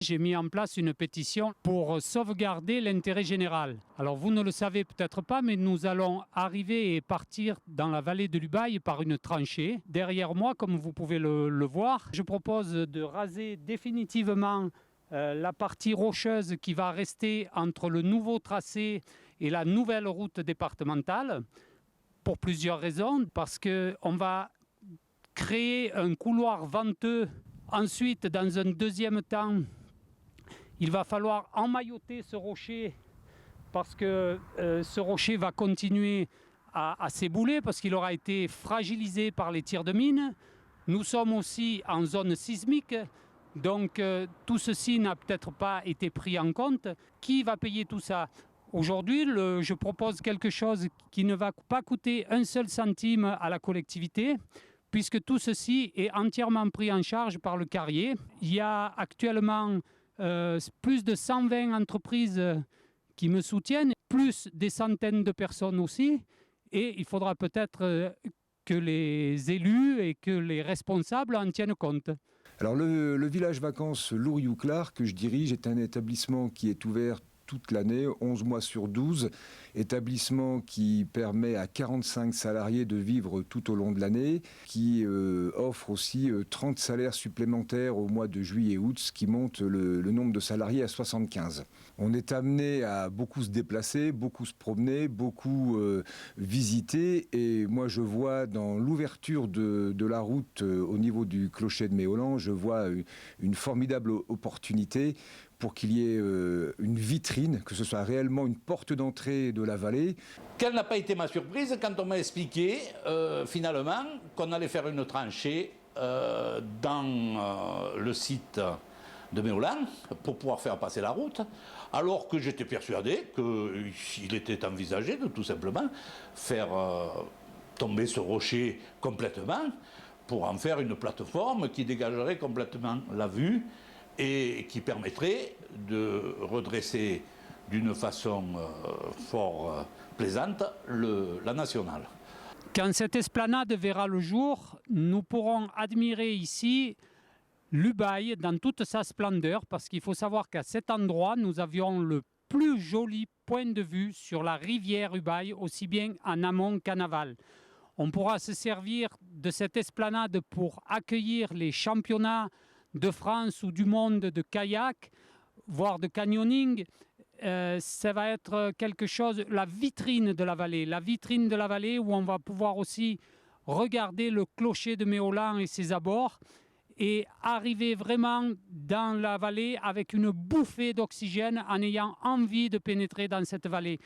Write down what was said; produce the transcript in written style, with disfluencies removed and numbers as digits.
J'ai mis en place une pétition pour sauvegarder l'intérêt général. Alors vous ne le savez peut-être pas, mais nous allons arriver et partir dans la vallée de l'Ubaye par une tranchée. Derrière moi, comme vous pouvez le voir, je propose de raser définitivement la partie rocheuse qui va rester entre le nouveau tracé et la nouvelle route départementale, pour plusieurs raisons. Parce qu'on va créer un couloir venteux. Ensuite, dans un deuxième temps, il va falloir emmailloter ce rocher parce que ce rocher va continuer à s'ébouler parce qu'il aura été fragilisé par les tirs de mine. Nous sommes aussi en zone sismique, donc tout ceci n'a peut-être pas été pris en compte. Qui va payer tout ça? Aujourd'hui, je propose quelque chose qui ne va pas coûter un seul centime à la collectivité, puisque tout ceci est entièrement pris en charge par le carrier. Il y a actuellement plus de 120 entreprises qui me soutiennent, plus des centaines de personnes aussi. Et il faudra peut-être que les élus et que les responsables en tiennent compte. Alors le village vacances Louriou-Clar que je dirige est un établissement qui est ouvert toute l'année, 11 mois sur 12, établissement qui permet à 45 salariés de vivre tout au long de l'année, qui offre aussi 30 salaires supplémentaires au mois de juillet et août, ce qui monte le nombre de salariés à 75. On est amené à beaucoup se déplacer, beaucoup se promener, beaucoup visiter, et moi je vois dans l'ouverture de la route au niveau du clocher de Méolan, je vois une formidable opportunité pour qu'il y ait une vitrine, que ce soit réellement une porte d'entrée de la vallée. Quelle n'a pas été ma surprise quand on m'a expliqué finalement qu'on allait faire une tranchée dans le site de Méolan pour pouvoir faire passer la route, alors que j'étais persuadé qu'il était envisagé de tout simplement faire tomber ce rocher complètement pour en faire une plateforme qui dégagerait complètement la vue et qui permettrait de redresser d'une façon fort plaisante la nationale. Quand cette esplanade verra le jour, nous pourrons admirer ici l'Ubaye dans toute sa splendeur, parce qu'il faut savoir qu'à cet endroit, nous avions le plus joli point de vue sur la rivière Ubaye, aussi bien en amont qu'en aval. On pourra se servir de cette esplanade pour accueillir les championnats de France ou du monde de kayak, voire de canyoning. Ça va être quelque chose, la vitrine de la vallée où on va pouvoir aussi regarder le clocher de Méolan et ses abords et arriver vraiment dans la vallée avec une bouffée d'oxygène en ayant envie de pénétrer dans cette vallée.